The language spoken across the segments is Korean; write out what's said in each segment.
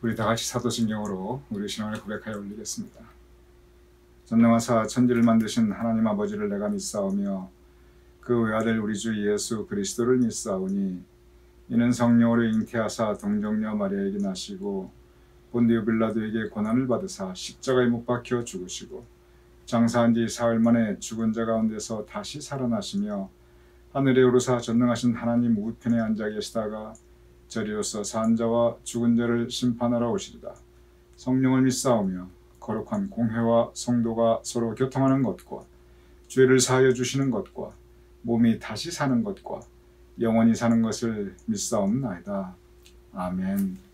우리 다 같이 사도신경으로 우리 신앙을 고백하여 올리겠습니다. 전능하사 천지를 만드신 하나님 아버지를 내가 믿사오며 그 외아들 우리 주 예수 그리스도를 믿사오니 이는 성령으로 잉태하사 동정녀 마리아에게 나시고 본디오 빌라도에게 고난을 받으사 십자가에 못 박혀 죽으시고 장사한 지 사흘 만에 죽은 자 가운데서 다시 살아나시며 하늘에 오르사 전능하신 하나님 우편에 앉아 계시다가 저리로서 산 자와 죽은 자를 심판하러 오시리다. 성령을 믿사오며 거룩한 공회와 성도가 서로 교통하는 것과 죄를 사하여 주시는 것과 몸이 다시 사는 것과 영원히 사는 것을 믿사옵나이다. 아멘.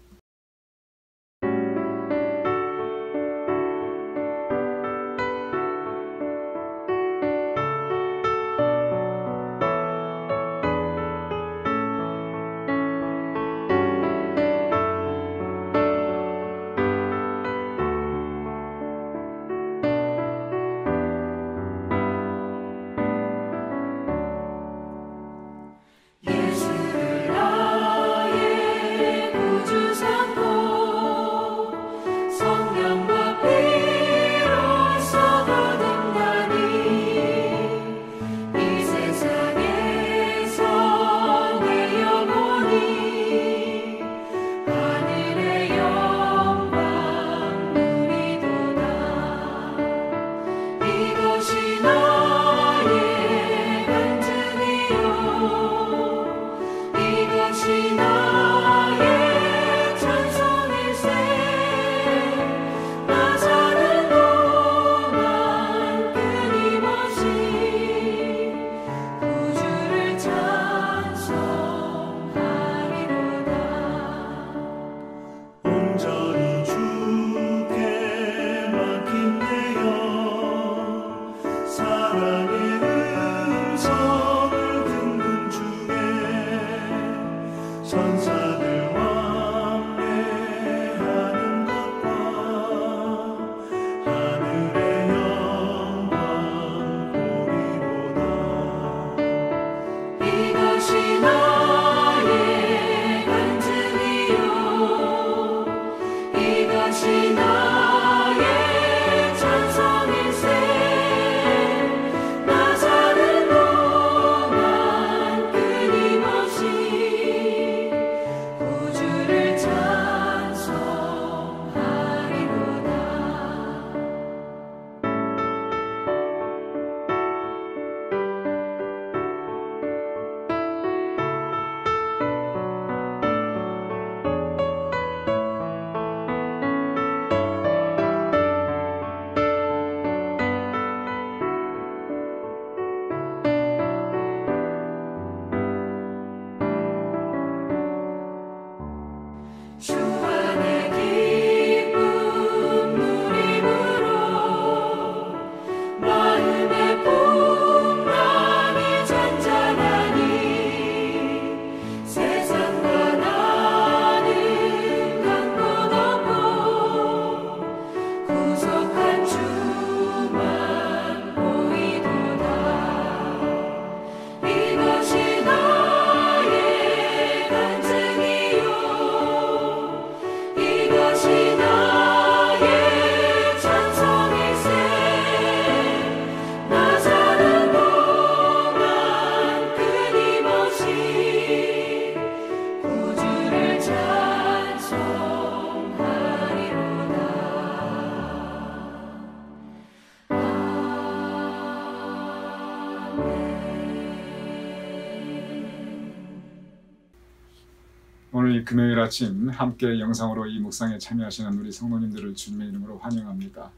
오늘 금요일 아침 함께 영상으로 이 묵상에 참여하시는 우리 성도님들을 주님의 이름으로 환영합니다.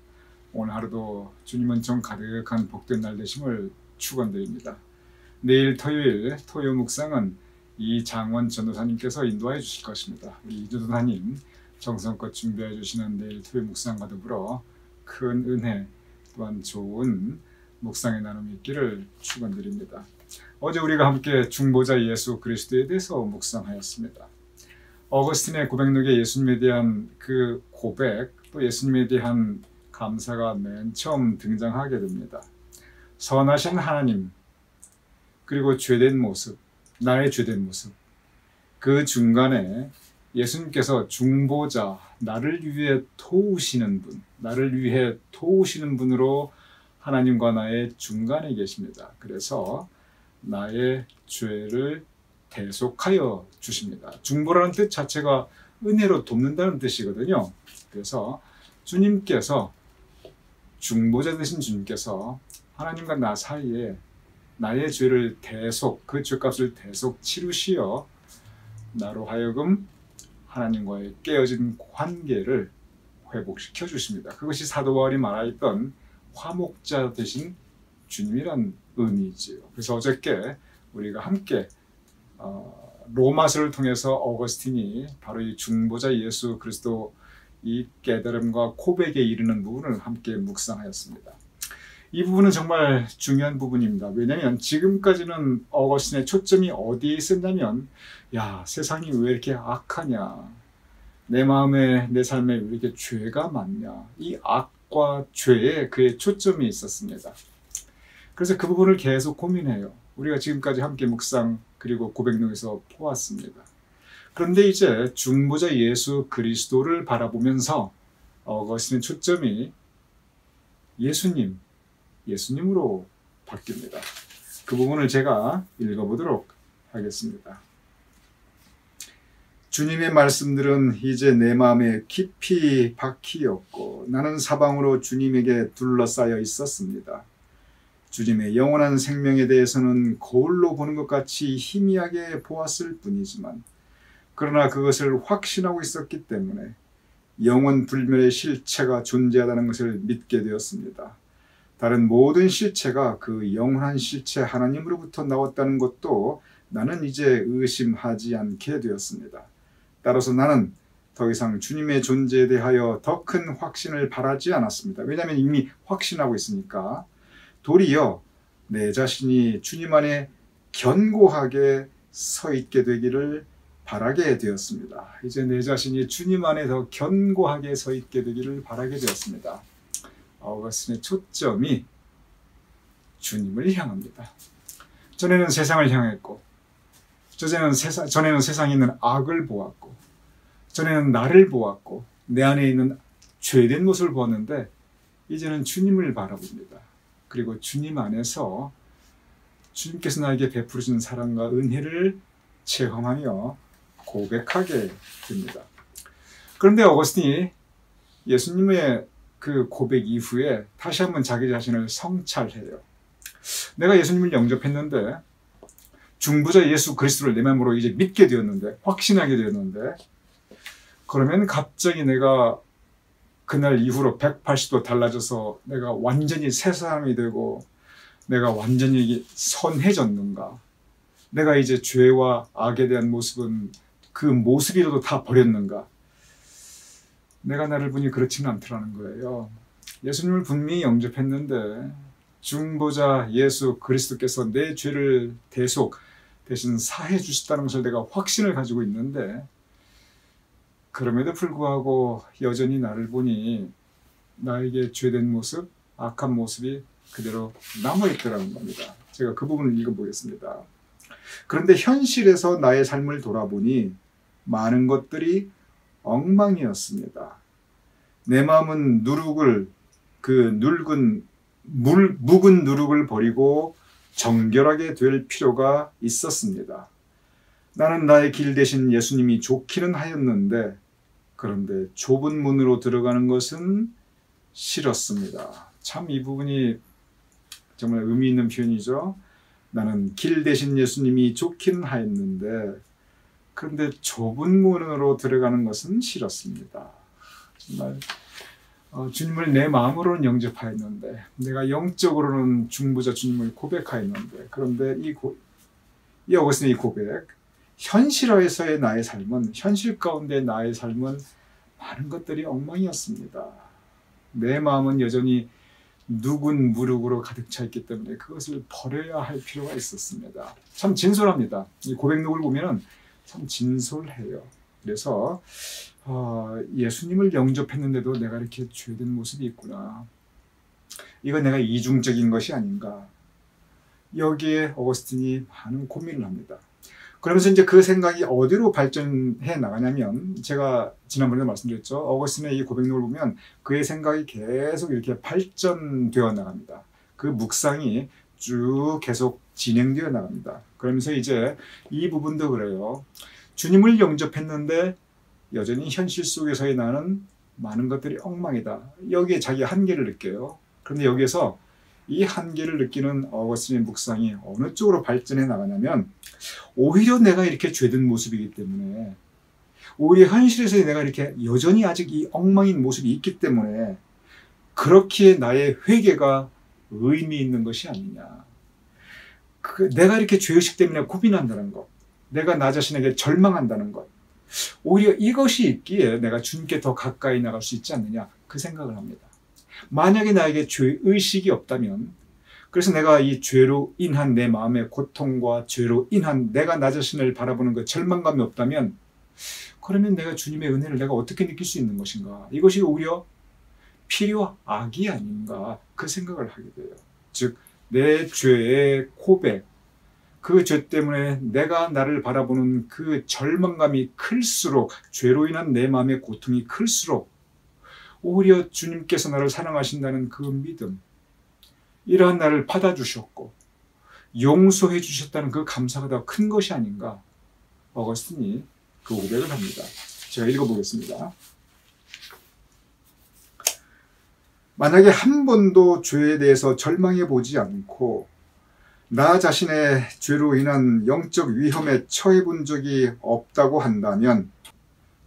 오늘 하루도 주님은 정 가득한 복된 날 되심을 축원드립니다. 내일 토요일 토요 묵상은 이장원 전도사님께서 인도해 주실 것입니다. 우리 이 전도사님 정성껏 준비해 주시는 내일 토요 묵상과 더불어 큰 은혜 또한 좋은 묵상의 나눔이 있기를 축원드립니다. 어제 우리가 함께 중보자 예수 그리스도에 대해서 묵상하였습니다. 어거스틴의 고백록에 예수님에 대한 그 고백, 또 예수님에 대한 감사가 맨 처음 등장하게 됩니다. 선하신 하나님, 그리고 죄된 모습, 나의 죄된 모습, 그 중간에 예수님께서 중보자, 나를 위해 도우시는 분, 나를 위해 도우시는 분으로 하나님과 나의 중간에 계십니다. 그래서 나의 죄를 대속하여 주십니다. 중보라는 뜻 자체가 은혜로 돕는다는 뜻이거든요. 그래서 주님께서, 중보자 되신 주님께서 하나님과 나 사이에 나의 죄를 대속, 그 죄값을 대속 치르시어 나로 하여금 하나님과의 깨어진 관계를 회복시켜 주십니다. 그것이 사도 바울이 말하였던 화목자 되신 주님이란 의미지요. 그래서 어저께 우리가 함께 로마서를 통해서 어거스틴이 바로 이 중보자 예수 그리스도 이 깨달음과 고백에 이르는 부분을 함께 묵상하였습니다. 이 부분은 정말 중요한 부분입니다. 왜냐하면 지금까지는 어거스틴의 초점이 어디에 있었냐면, 야, 세상이 왜 이렇게 악하냐, 내 마음에, 내 삶에 왜 이렇게 죄가 많냐, 이 악과 죄에 그의 초점이 있었습니다. 그래서 그 부분을 계속 고민해요. 우리가 지금까지 함께 묵상 그리고 고백록에서 보았습니다. 그런데 이제 중보자 예수 그리스도를 바라보면서 어거스틴의 초점이 예수님으로 바뀝니다. 그 부분을 제가 읽어보도록 하겠습니다. 주님의 말씀들은 이제 내 마음에 깊이 박히었고 나는 사방으로 주님에게 둘러싸여 있었습니다. 주님의 영원한 생명에 대해서는 거울로 보는 것 같이 희미하게 보았을 뿐이지만, 그러나 그것을 확신하고 있었기 때문에 영원 불멸의 실체가 존재하다는 것을 믿게 되었습니다. 다른 모든 실체가 그 영원한 실체 하나님으로부터 나왔다는 것도 나는 이제 의심하지 않게 되었습니다. 따라서 나는 더 이상 주님의 존재에 대하여 더 큰 확신을 바라지 않았습니다. 왜냐하면 이미 확신하고 있으니까. 도리어 내 자신이 주님 안에 견고하게 서 있게 되기를 바라게 되었습니다. 이제 내 자신이 주님 안에 더 견고하게 서 있게 되기를 바라게 되었습니다. 어거스틴의 초점이 주님을 향합니다. 전에는 세상을 향했고, 전에는 세상에 있는 악을 보았고, 전에는 나를 보았고, 내 안에 있는 죄된 모습을 보았는데, 이제는 주님을 바라봅니다. 그리고 주님 안에서 주님께서 나에게 베푸시는 사랑과 은혜를 체험하며 고백하게 됩니다. 그런데 어거스틴이 예수님의 그 고백 이후에 다시 한번 자기 자신을 성찰해요. 내가 예수님을 영접했는데, 중보자 예수 그리스도를 내 마음으로 이제 믿게 되었는데, 확신하게 되었는데, 그러면 갑자기 내가 그날 이후로 180도 달라져서 내가 완전히 새 사람이 되고 내가 완전히 선해졌는가? 내가 이제 죄와 악에 대한 모습은 그 모습이라도 다 버렸는가? 내가 나를 보니 그렇지는 않더라는 거예요. 예수님을 분명히 영접했는데 중보자 예수 그리스도께서 내 죄를 대신 사해 주셨다는 것을 내가 확신을 가지고 있는데, 그럼에도 불구하고 여전히 나를 보니 나에게 죄된 모습, 악한 모습이 그대로 남아있더라는 겁니다. 제가 그 부분을 읽어보겠습니다. 그런데 현실에서 나의 삶을 돌아보니 많은 것들이 엉망이었습니다. 내 마음은 묵은 누룩을 버리고 정결하게 될 필요가 있었습니다. 나는 나의 길 대신 예수님이 좋기는 하였는데, 그런데 좁은 문으로 들어가는 것은 싫었습니다. 참 이 부분이 정말 의미 있는 표현이죠. 나는 길 대신 예수님이 좋기는 하였는데, 그런데 좁은 문으로 들어가는 것은 싫었습니다. 정말 주님을 내 마음으로는 영접하였는데, 내가 영적으로는 중보자 주님을 고백하였는데, 그런데 이 어거스틴의 이 고백, 현실화에서의 나의 삶은, 현실 가운데 나의 삶은 많은 것들이 엉망이었습니다. 내 마음은 여전히 누군 무룩으로 가득 차 있기 때문에 그것을 버려야 할 필요가 있었습니다. 참 진솔합니다. 이 고백록을 보면 참 진솔해요. 그래서 예수님을 영접했는데도 내가 이렇게 죄된 모습이 있구나. 이건 내가 이중적인 것이 아닌가. 여기에 어거스틴이 많은 고민을 합니다. 그러면서 이제 그 생각이 어디로 발전해 나가냐면, 제가 지난번에 말씀드렸죠. 어거스틴의 이 고백록을 보면 그의 생각이 계속 이렇게 발전되어 나갑니다. 그 묵상이 쭉 계속 진행되어 나갑니다. 그러면서 이제 이 부분도 그래요. 주님을 영접했는데 여전히 현실 속에서의 나는 많은 것들이 엉망이다. 여기에 자기 한계를 느껴요. 그런데 여기에서 이 한계를 느끼는 어거스틴의 묵상이 어느 쪽으로 발전해 나가냐면, 오히려 내가 이렇게 죄된 모습이기 때문에, 오히려 현실에서 내가 이렇게 여전히 아직 이 엉망인 모습이 있기 때문에 그렇기에 나의 회개가 의미 있는 것이 아니냐. 내가 이렇게 죄의식 때문에 고민한다는 것, 내가 나 자신에게 절망한다는 것, 오히려 이것이 있기에 내가 주님께 더 가까이 나갈 수 있지 않느냐, 그 생각을 합니다. 만약에 나에게 죄의식이 없다면, 그래서 내가 이 죄로 인한 내 마음의 고통과 죄로 인한 내가 나 자신을 바라보는 그 절망감이 없다면, 그러면 내가 주님의 은혜를 내가 어떻게 느낄 수 있는 것인가? 이것이 오히려 필요악이 아닌가, 그 생각을 하게 돼요. 즉, 내 죄의 고백, 그 죄 때문에 내가 나를 바라보는 그 절망감이 클수록, 죄로 인한 내 마음의 고통이 클수록 오히려 주님께서 나를 사랑하신다는 그 믿음, 이러한 나를 받아주셨고 용서해 주셨다는 그 감사가 더 큰 것이 아닌가, 어거스틴이 그 고백을 합니다. 제가 읽어보겠습니다. 만약에 한 번도 죄에 대해서 절망해 보지 않고 나 자신의 죄로 인한 영적 위험에 처해 본 적이 없다고 한다면,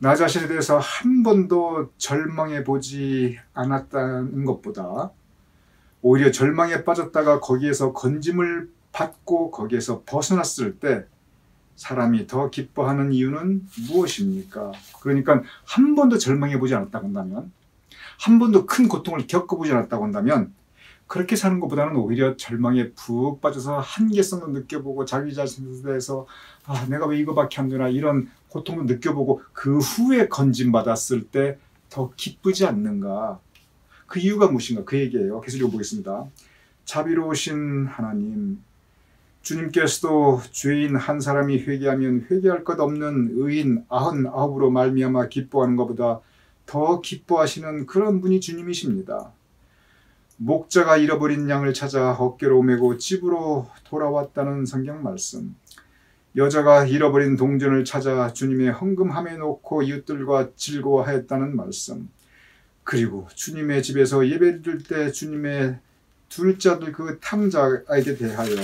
나 자신에 대해서 한 번도 절망해 보지 않았다는 것보다 오히려 절망에 빠졌다가 거기에서 건짐을 받고 거기에서 벗어났을 때 사람이 더 기뻐하는 이유는 무엇입니까? 그러니까 한 번도 절망해 보지 않았다고 한다면, 한 번도 큰 고통을 겪어보지 않았다고 한다면, 그렇게 사는 것보다는 오히려 절망에 푹 빠져서 한계성도 느껴보고 자기 자신에 대해서 내가 왜 이거밖에 안 되나, 이런 고통도 느껴보고 그 후에 건짐받았을 때 더 기쁘지 않는가. 그 이유가 무엇인가, 그 얘기예요. 계속 읽어보겠습니다. 자비로우신 하나님, 주님께서도 죄인 한 사람이 회개하면 회개할 것 없는 의인 99으로 말미암아 기뻐하는 것보다 더 기뻐하시는 그런 분이 주님이십니다. 목자가 잃어버린 양을 찾아 어깨로 메고 집으로 돌아왔다는 성경 말씀, 여자가 잃어버린 동전을 찾아 주님의 헌금함에 놓고 이웃들과 즐거워하였다는 말씀, 그리고 주님의 집에서 예배드릴 때 주님의 둘째 아들 그 탕자에게 대하여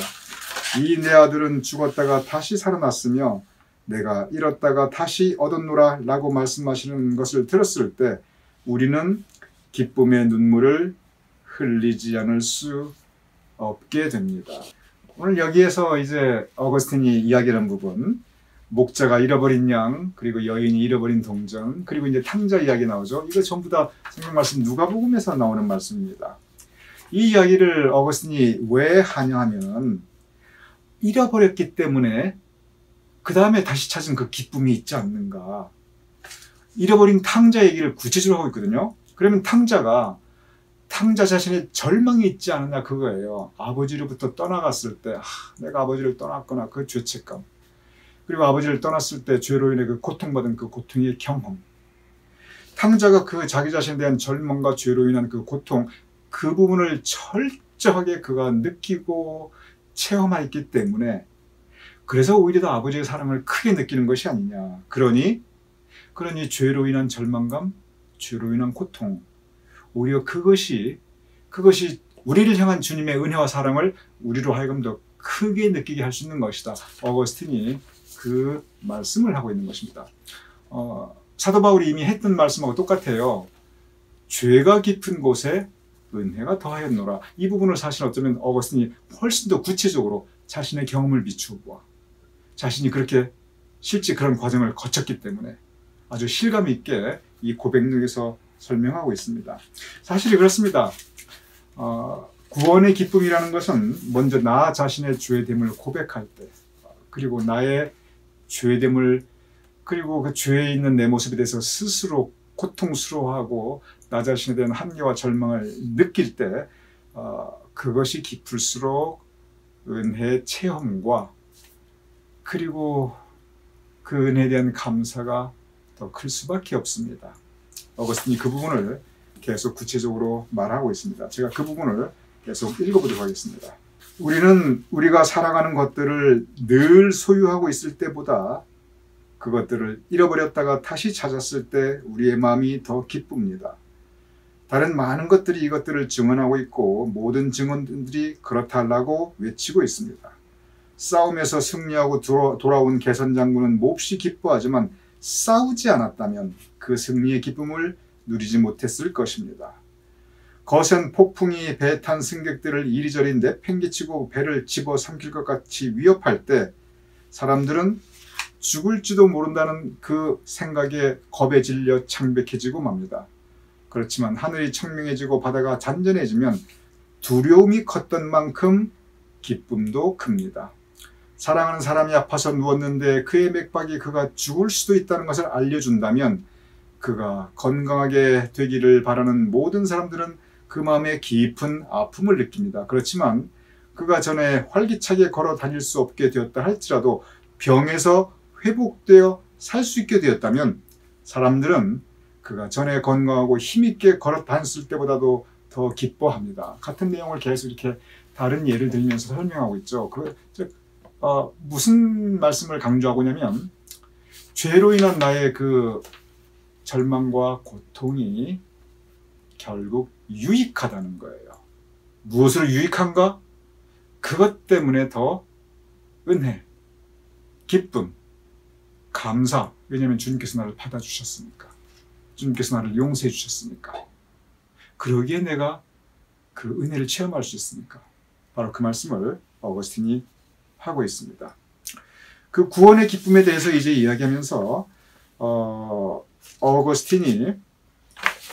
이 내 아들은 죽었다가 다시 살아났으며 내가 잃었다가 다시 얻었노라 라고 말씀하시는 것을 들었을 때 우리는 기쁨의 눈물을 흘리지 않을 수 없게 됩니다. 오늘 여기에서 이제 어거스틴이 이야기하는 부분, 목자가 잃어버린 양, 그리고 여인이 잃어버린 동전, 그리고 이제 탕자 이야기 나오죠. 이거 전부 다 성경 말씀 누가복음에서 나오는 말씀입니다. 이 이야기를 어거스틴이 왜 하냐면, 잃어버렸기 때문에 그 다음에 다시 찾은 그 기쁨이 있지 않는가. 잃어버린 탕자 얘기를 구체적으로 하고 있거든요. 그러면 탕자 자신의 절망이 있지 않느냐, 그거예요. 아버지로부터 떠나갔을 때 내가 아버지를 떠났거나 그 죄책감, 그리고 아버지를 떠났을 때 죄로 인해 그 고통받은 그 고통의 경험, 탕자가 그 자기 자신에 대한 절망과 죄로 인한 그 고통, 그 부분을 철저하게 그가 느끼고 체험했기 때문에, 그래서 오히려 더 아버지의 사랑을 크게 느끼는 것이 아니냐. 그러니 죄로 인한 절망감, 죄로 인한 고통, 오히려 그것이 우리를 향한 주님의 은혜와 사랑을 우리로 하여금 더 크게 느끼게 할 수 있는 것이다. 어거스틴이 그 말씀을 하고 있는 것입니다. 사도 바울이 이미 했던 말씀하고 똑같아요. 죄가 깊은 곳에 은혜가 더하였노라. 이 부분을 사실 어쩌면 어거스틴이 훨씬 더 구체적으로 자신의 경험을 비추어 보아, 자신이 그렇게 실제 그런 과정을 거쳤기 때문에 아주 실감 있게 이 고백록에서 설명하고 있습니다. 사실이 그렇습니다. 구원의 기쁨이라는 것은 먼저 나 자신의 죄됨을 고백할 때, 그리고 나의 죄됨을, 그리고 그 죄에 있는 내 모습에 대해서 스스로 고통스러워하고 나 자신에 대한 한계와 절망을 느낄 때, 그것이 깊을수록 은혜의 체험과, 그리고 그 은혜에 대한 감사가 더 클 수밖에 없습니다. 어거스틴이 그 부분을 계속 구체적으로 말하고 있습니다. 제가 그 부분을 계속 읽어보도록 하겠습니다. 우리는 우리가 살아가는 것들을 늘 소유하고 있을 때보다 그것들을 잃어버렸다가 다시 찾았을 때 우리의 마음이 더 기쁩니다. 다른 많은 것들이 이것들을 증언하고 있고 모든 증언들이 그렇다 하려고 외치고 있습니다. 싸움에서 승리하고 돌아온 개선 장군은 몹시 기뻐하지만 싸우지 않았다면 그 승리의 기쁨을 누리지 못했을 것입니다. 거센 폭풍이 배 탄 승객들을 이리저리 내팽개치고 배를 집어삼킬 것 같이 위협할 때 사람들은 죽을지도 모른다는 그 생각에 겁에 질려 창백해지고 맙니다. 그렇지만 하늘이 청명해지고 바다가 잔잔해지면 두려움이 컸던 만큼 기쁨도 큽니다. 사랑하는 사람이 아파서 누웠는데 그의 맥박이 그가 죽을 수도 있다는 것을 알려준다면 그가 건강하게 되기를 바라는 모든 사람들은 그 마음에 깊은 아픔을 느낍니다. 그렇지만 그가 전에 활기차게 걸어 다닐 수 없게 되었다 할지라도 병에서 회복되어 살 수 있게 되었다면 사람들은 그가 전에 건강하고 힘있게 걸어 다녔을 때보다도 더 기뻐합니다. 같은 내용을 계속 이렇게 다른 예를 들면서 설명하고 있죠. 무슨 말씀을 강조하고 있냐면 죄로 인한 나의 그 절망과 고통이 결국 유익하다는 거예요. 무엇으로 유익한가? 그것 때문에 더 은혜, 기쁨, 감사. 왜냐하면 주님께서 나를 받아주셨으니까. 주님께서 나를 용서해 주셨으니까. 그러기에 내가 그 은혜를 체험할 수 있으니까. 바로 그 말씀을 어거스틴이 하고 있습니다. 그 구원의 기쁨에 대해서 이제 이야기하면서 어거스틴이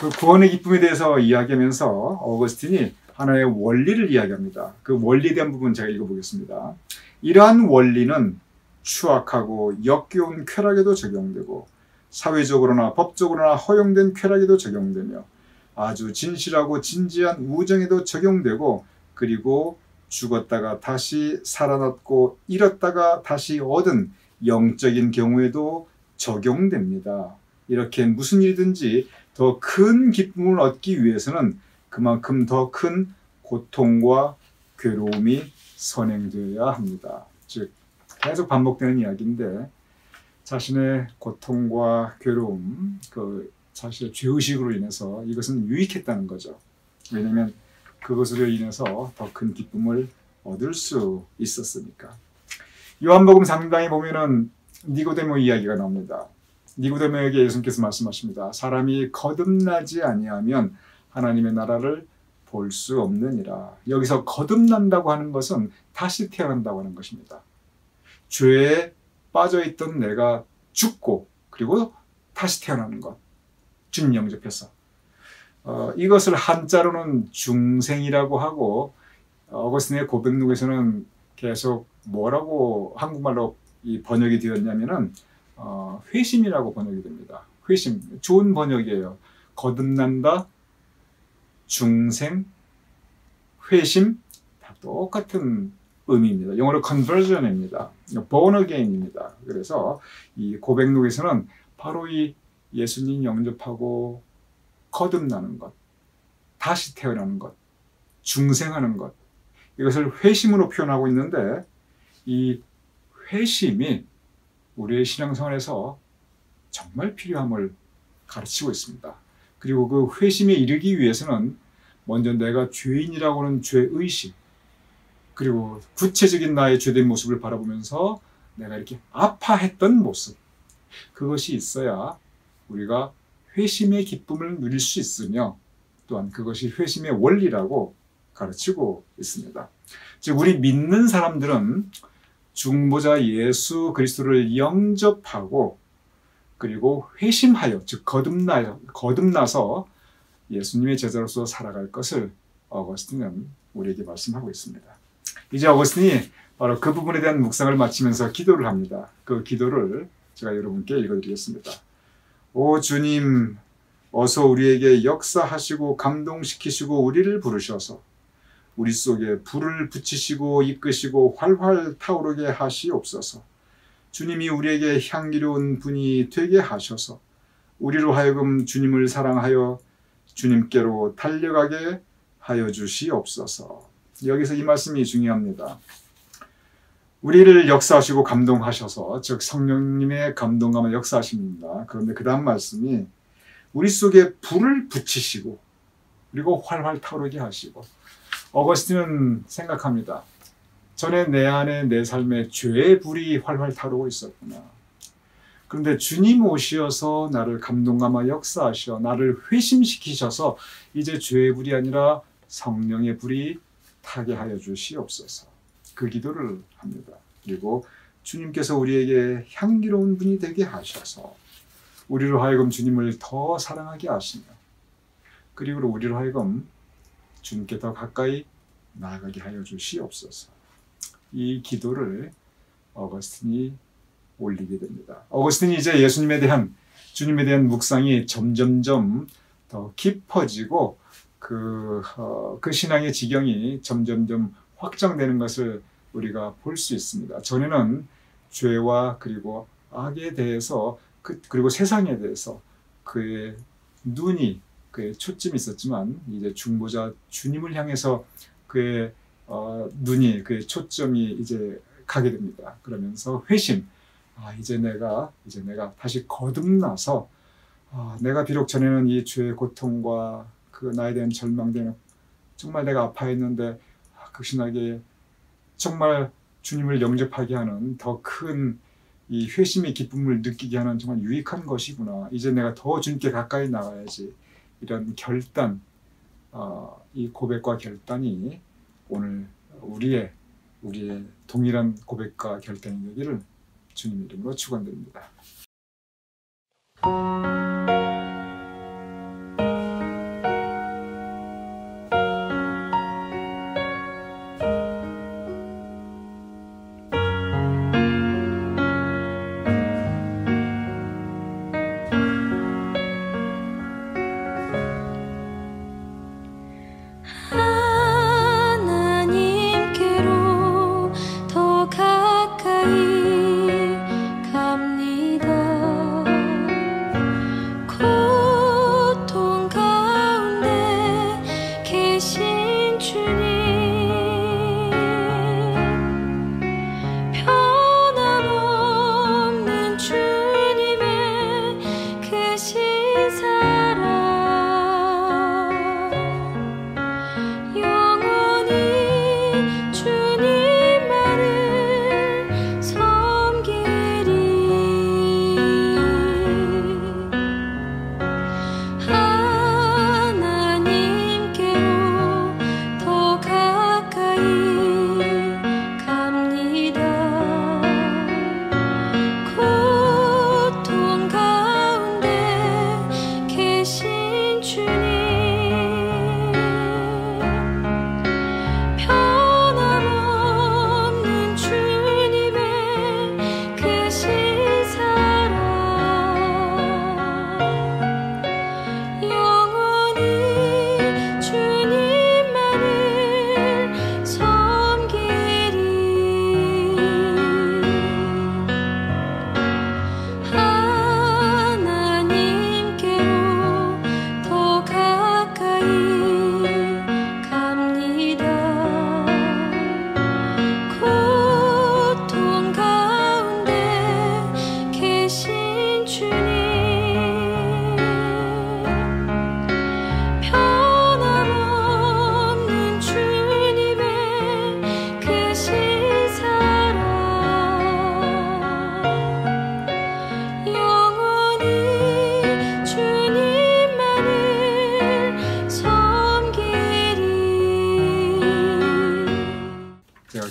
그 구원의 기쁨에 대해서 이야기하면서 어거스틴이 하나의 원리를 이야기합니다. 그 원리에 대한 부분 제가 읽어보겠습니다. 이러한 원리는 추악하고 역겨운 쾌락에도 적용되고 사회적으로나 법적으로나 허용된 쾌락에도 적용되며 아주 진실하고 진지한 우정에도 적용되고 그리고 죽었다가 다시 살아났고 잃었다가 다시 얻은 영적인 경우에도 적용됩니다. 이렇게 무슨 일이든지 더 큰 기쁨을 얻기 위해서는 그만큼 더 큰 고통과 괴로움이 선행되어야 합니다. 즉 계속 반복되는 이야기인데 자신의 고통과 괴로움, 자신의 죄의식으로 인해서 이것은 유익했다는 거죠. 왜냐하면 그것으로 인해서 더 큰 기쁨을 얻을 수 있었으니까. 요한복음 3장에 보면은 니고데모 이야기가 나옵니다. 니고데모에게 예수님께서 말씀하십니다. 사람이 거듭나지 아니하면 하나님의 나라를 볼 수 없느니라. 여기서 거듭난다고 하는 것은 다시 태어난다고 하는 것입니다. 죄에 빠져있던 내가 죽고 그리고 다시 태어나는 것. 주님 영접해서. 이것을 한자로는 중생이라고 하고 어거스틴의 고백록에서는 계속 뭐라고 한국말로 이 번역이 되었냐면은 회심이라고 번역이 됩니다. 회심. 좋은 번역이에요. 거듭난다, 중생, 회심 다 똑같은 의미입니다. 영어로 conversion입니다. born again입니다. 그래서 이 고백록에서는 바로 이 예수님 영접하고 거듭나는 것, 다시 태어나는 것, 중생하는 것, 이것을 회심으로 표현하고 있는데 이 회심이 우리의 신앙생활에서 정말 필요함을 가르치고 있습니다. 그리고 그 회심에 이르기 위해서는 먼저 내가 죄인이라고 하는 죄의식, 그리고 구체적인 나의 죄된 모습을 바라보면서 내가 이렇게 아파했던 모습, 그것이 있어야 우리가 회심의 기쁨을 누릴 수 있으며 또한 그것이 회심의 원리라고 가르치고 있습니다. 즉 우리 믿는 사람들은 중보자 예수 그리스도를 영접하고 그리고 회심하여 즉 거듭나서 예수님의 제자로서 살아갈 것을 어거스틴은 우리에게 말씀하고 있습니다. 이제 어거스틴이 바로 그 부분에 대한 묵상을 마치면서 기도를 합니다. 그 기도를 제가 여러분께 읽어드리겠습니다. 오 주님, 어서 우리에게 역사하시고 감동시키시고 우리를 부르셔서 우리 속에 불을 붙이시고 이끄시고 활활 타오르게 하시옵소서. 주님이 우리에게 향기로운 분이 되게 하셔서 우리로 하여금 주님을 사랑하여 주님께로 달려가게 하여 주시옵소서. 여기서 이 말씀이 중요합니다. 우리를 역사하시고 감동하셔서, 즉 성령님의 감동감을 역사하십니다. 그런데 그 다음 말씀이 우리 속에 불을 붙이시고 그리고 활활 타오르게 하시고, 어거스틴은 생각합니다. 전에 내 안에 내 삶에 죄의 불이 활활 타오르고 있었구나. 그런데 주님 오시어서 나를 감동감화 역사하셔 나를 회심시키셔서 이제 죄의 불이 아니라 성령의 불이 타게 하여 주시옵소서. 그 기도를 합니다. 그리고 주님께서 우리에게 향기로운 분이 되게 하셔서 우리로 하여금 주님을 더 사랑하게 하시며, 그리고 우리로 하여금 주님께 더 가까이 나아가게 하여 주시옵소서. 이 기도를 어거스틴이 올리게 됩니다. 어거스틴이 이제 예수님에 대한, 주님에 대한 묵상이 점점점 더 깊어지고 그 신앙의 지경이 점점점 확장되는 것을 우리가 볼 수 있습니다. 전에는 죄와 그리고 악에 대해서 그리고 세상에 대해서 그의 눈이, 그의 초점이 있었지만 이제 중보자 주님을 향해서 그의 눈이, 그의 초점이 이제 가게 됩니다. 그러면서 회심, 이제 내가 다시 거듭나서 내가 비록 전에는 이 죄의 고통과 그 나에 대한 절망되는, 정말 내가 아파했는데 극심하게 정말 주님을 영접하게 하는 더 큰 이 회심의 기쁨을 느끼게 하는 정말 유익한 것이구나. 이제 내가 더 주님께 가까이 나가야지. 이런 결단, 이 고백과 결단이 오늘 우리의 동일한 고백과 결단이 되기를 주님 이름으로 축원드립니다.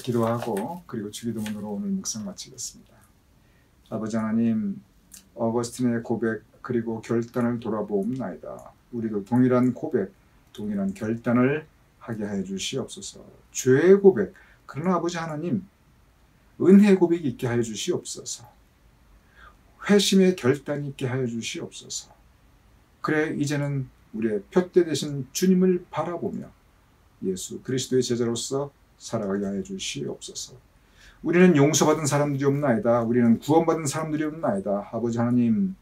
기도하고 그리고 주기도문으로 오늘 묵상 마치겠습니다. 아버지 하나님, 어거스틴의 고백 그리고 결단을 돌아보옵나이다. 우리도 동일한 고백, 동일한 결단을 하게 하여 주시옵소서. 죄의 고백, 그러나 아버지 하나님 은혜의 고백이 있게 하여 주시옵소서. 회심의 결단이 있게 하여 주시옵소서. 그래 이제는 우리의 푯대 되신 주님을 바라보며 예수 그리스도의 제자로서 살아가게 하여 주시옵소서. 우리는 용서받은 사람들이 없나이다. 우리는 구원받은 사람들이 없나이다. 아버지 하나님,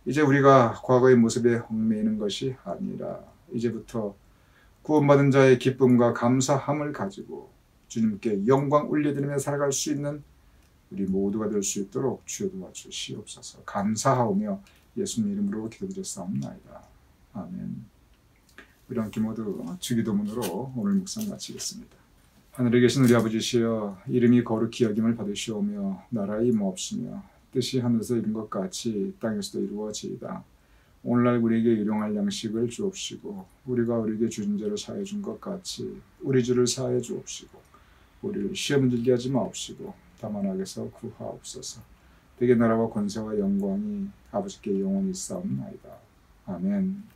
이제 우리가 과거의 모습에 얽매이는 것이 아니라 이제부터 구원받은 자의 기쁨과 감사함을 가지고 주님께 영광 올려드리며 살아갈 수 있는 우리 모두가 될 수 있도록 주여 도와주시옵소서. 감사하오며 예수님 이름으로 기도드렸사옵나이다. 아멘. 우리 함께 모두 주기도문으로 오늘 묵상 마치겠습니다. 하늘에 계신 우리 아버지시여, 이름이 거룩히 여김을 받으시오며 나라의 임하옵시며 뜻이 하늘에서 이룬 것 같이 땅에서도 이루어지이다. 오늘날 우리에게 일용할 양식을 주옵시고 우리가 우리에게 주신 죄를 사하여 준 것 같이 우리 죄를 사하여 주옵시고 우리를 시험에 들게 하지 마옵시고 다만 악에서 구하옵소서. 대개 나라와 권세와 영광이 아버지께 영원히 있사옵나이다. 아멘.